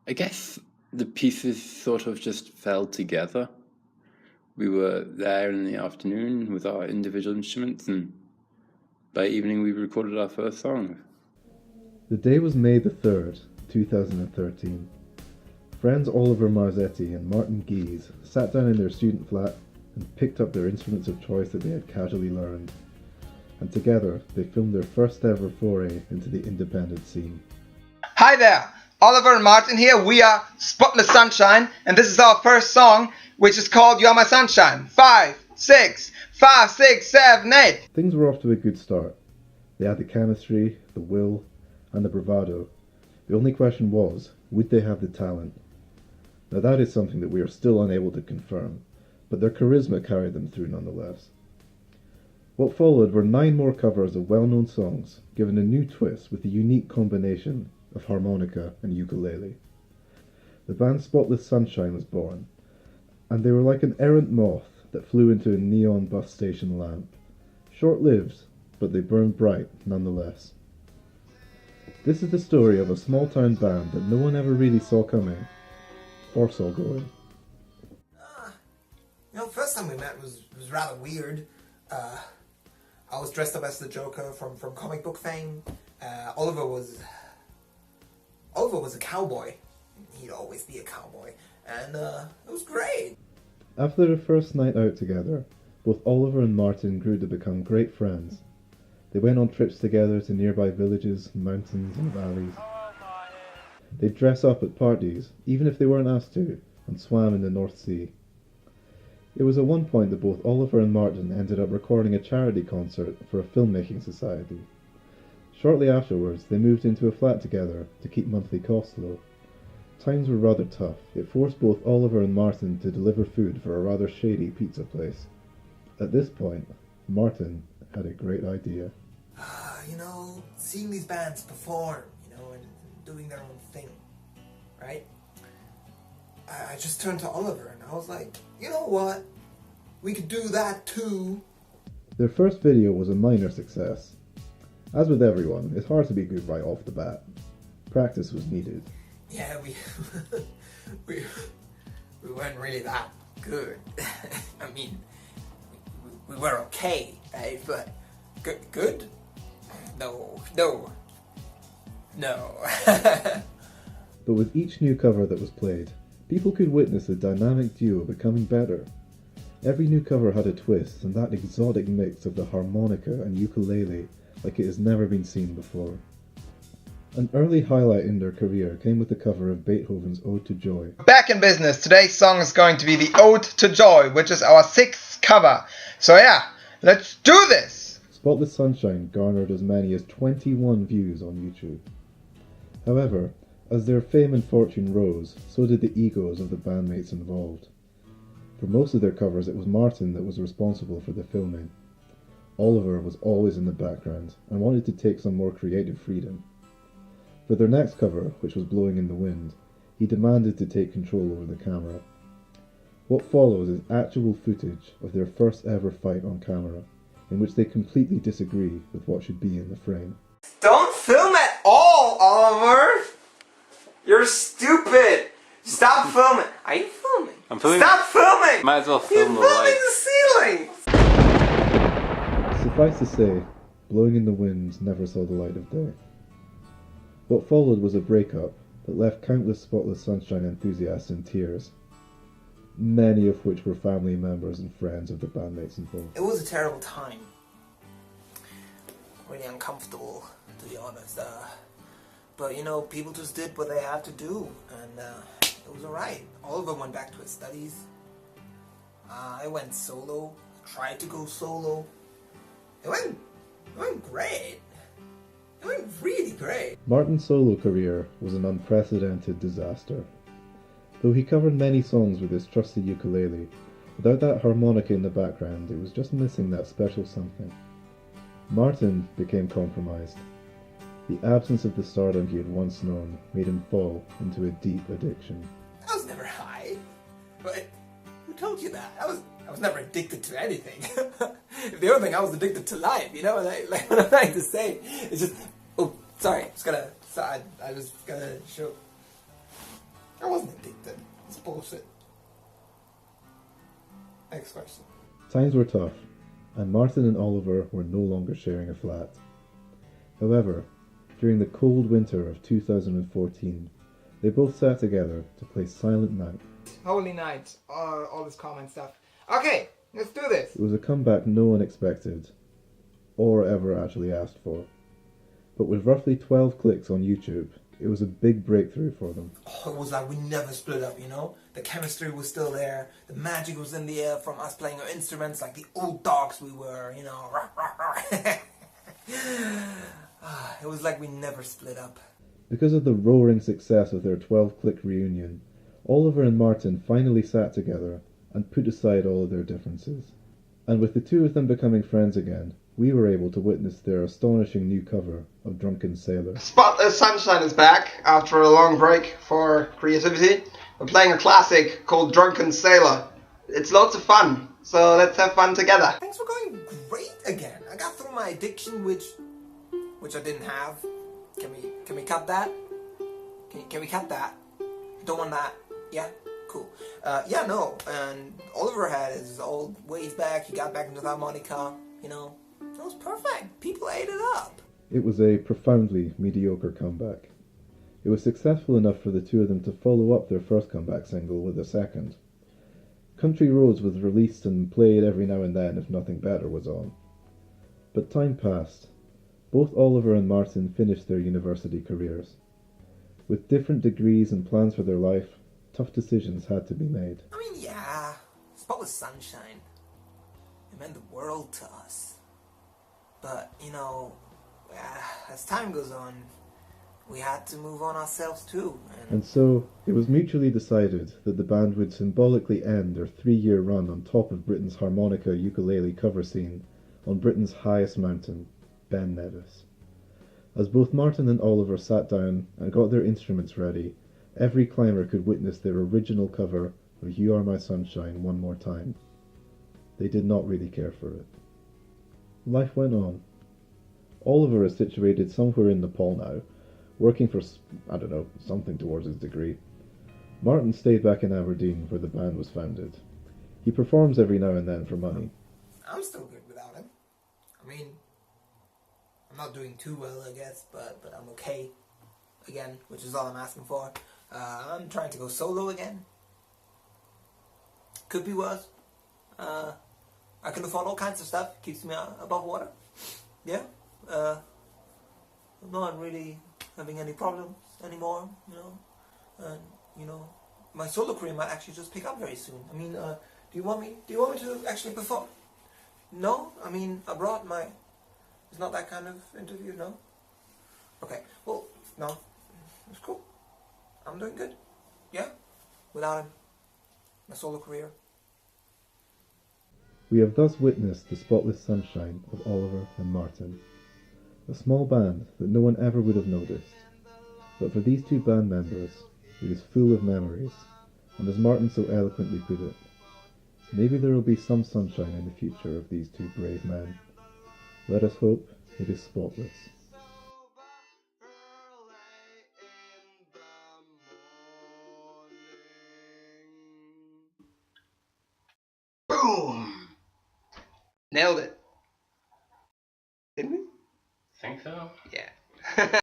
I guess the pieces sort of just fell together. We were there in the afternoon with our individual instruments, and by evening we recorded our first song. The day was May the 3rd, 2013. Friends Oliver Marzetti and Martin Gies sat down in their student flat and picked up their instruments of choice that they had casually learned. And together, they filmed their first ever foray into the independent scene. Hi there, Oliver and Martin here. We are Spotless Sunshine, and this is our first song, which is called You Are My Sunshine. 5, 6, 5, 6, 7, 8. Things were off to a good start. They had the chemistry, the will, and the bravado. The only question was, would they have the talent? Now that is something that we are still unable to confirm, but their charisma carried them through nonetheless. What followed were 9 more covers of well-known songs, given a new twist with the unique combination of harmonica and ukulele. The band Spotless Sunshine was born, and they were like an errant moth that flew into a neon bus station lamp. Short-lived, but they burned bright nonetheless. This is the story of a small-town band that no one ever really saw coming, or saw going. First time we met was rather weird. I was dressed up as the Joker from comic book fame. Oliver was a cowboy. He'd always be a cowboy. And it was great. After their first night out together, both Oliver and Martin grew to become great friends. They went on trips together to nearby villages, mountains and valleys. They'd dress up at parties, even if they weren't asked to, and swam in the North Sea. It was at one point that both Oliver and Martin ended up recording a charity concert for a filmmaking society. Shortly afterwards, they moved into a flat together to keep monthly costs low. Times were rather tough. It forced both Oliver and Martin to deliver food for a rather shady pizza place. At this point, Martin had a great idea. Seeing these bands perform, and doing their own thing, right? I just turned to Oliver and I was like, you know what? We could do that too. Their first video was a minor success. As with everyone, it's hard to be good right off the bat. Practice was needed. Yeah, we weren't really that good. I mean, we were okay, right? But good? No. But with each new cover that was played, people could witness the dynamic duo becoming better. Every new cover had a twist, and that exotic mix of the harmonica and ukulele like it has never been seen before. An early highlight in their career came with the cover of Beethoven's Ode to Joy. Back in business, today's song is going to be the Ode to Joy, which is our 6th cover. So yeah, let's do this! Spotless Sunshine garnered as many as 21 views on YouTube. However, as their fame and fortune rose, so did the egos of the bandmates involved. For most of their covers, it was Martin that was responsible for the filming. Oliver was always in the background and wanted to take some more creative freedom. For their next cover, which was Blowing in the Wind, he demanded to take control over the camera. What follows is actual footage of their first ever fight on camera, in which they completely disagree with what should be in the frame. Don't film at all, Oliver! You're stupid! Stop filming! Are you filming? I'm filming. Stop filming! Might as well You're film the filming lights. the ceiling! Suffice to say, Blowing in the Wind never saw the light of day. What followed was a breakup that left countless Spotless Sunshine enthusiasts in tears, many of which were family members and friends of the bandmates involved. It was a terrible time. Really uncomfortable, to be honest. But people just did what they had to do, and it was alright. Oliver went back to his studies. I went solo, tried to go solo. It went great. It went really great. Martin's solo career was an unprecedented disaster. Though he covered many songs with his trusty ukulele, without that harmonica in the background, it was just missing that special something. Martin became compromised. The absence of the stardom he had once known made him fall into a deep addiction. I was never high. But who told you that? I was never addicted to anything. If the only thing I was addicted to life, like what I'm trying to say. It's just I was gonna show. I wasn't addicted. It's bullshit. Next question. Times were tough, and Martin and Oliver were no longer sharing a flat. However, during the cold winter of 2014, they both sat together to play Silent Night. Holy Night, all this common stuff. Okay, let's do this. It was a comeback no one expected, or ever actually asked for. But with roughly 12 clicks on YouTube, it was a big breakthrough for them. Oh, it was like we never split up, you know? The chemistry was still there. The magic was in the air from us playing our instruments like the old dogs we were, you know? It was like we never split up. Because of the roaring success of their 12-click reunion, Oliver and Martin finally sat together and put aside all of their differences. And with the two of them becoming friends again, we were able to witness their astonishing new cover of Drunken Sailor. Spotless Sunshine is back after a long break for creativity. We're playing a classic called Drunken Sailor. It's lots of fun, so let's have fun together. Things were going great again. I got through my addiction, which I didn't have. Can we cut that? Can we cut that? Don't want that. Yeah? Cool. Yeah, no. And Oliver had his old ways back. He got back into the harmonica, you know. It was perfect. People ate it up. It was a profoundly mediocre comeback. It was successful enough for the two of them to follow up their first comeback single with a second. Country Roads was released and played every now and then if nothing better was on. But time passed. Both Oliver and Martin finished their university careers. With different degrees and plans for their life, tough decisions had to be made. I mean, yeah. Spotless Sunshine. It meant the world to us. But, you know, as time goes on, we had to move on ourselves too. And so, it was mutually decided that the band would symbolically end their 3-year run on top of Britain's harmonica ukulele cover scene on Britain's highest mountain, Ben Nevis. As both Martin and Oliver sat down and got their instruments ready, every climber could witness their original cover of You Are My Sunshine one more time. They did not really care for it. Life went on. Oliver is situated somewhere in Nepal now, working for, something towards his degree. Martin stayed back in Aberdeen, where the band was founded. He performs every now and then for money. I'm still good without him. I mean, I'm not doing too well, I guess, but I'm okay. Again, which is all I'm asking for. I'm trying to go solo again. Could be worse. I can afford all kinds of stuff. Keeps me above water. Yeah. I'm not really having any problems anymore, you know. And, you know, my solo career might actually just pick up very soon. I mean, do you want me to actually perform? No? I mean, abroad, it's not that kind of interview, no? Okay, well, no. It's cool. I'm doing good. Yeah? Without him. My solo career. We have thus witnessed the spotless sunshine of Oliver and Martin. A small band that no one ever would have noticed. But for these two band members, it is full of memories, and as Martin so eloquently put it, maybe there will be some sunshine in the future of these two brave men. Let us hope it is spotless. Boom! Nailed it. Didn't we? Think so? Yeah.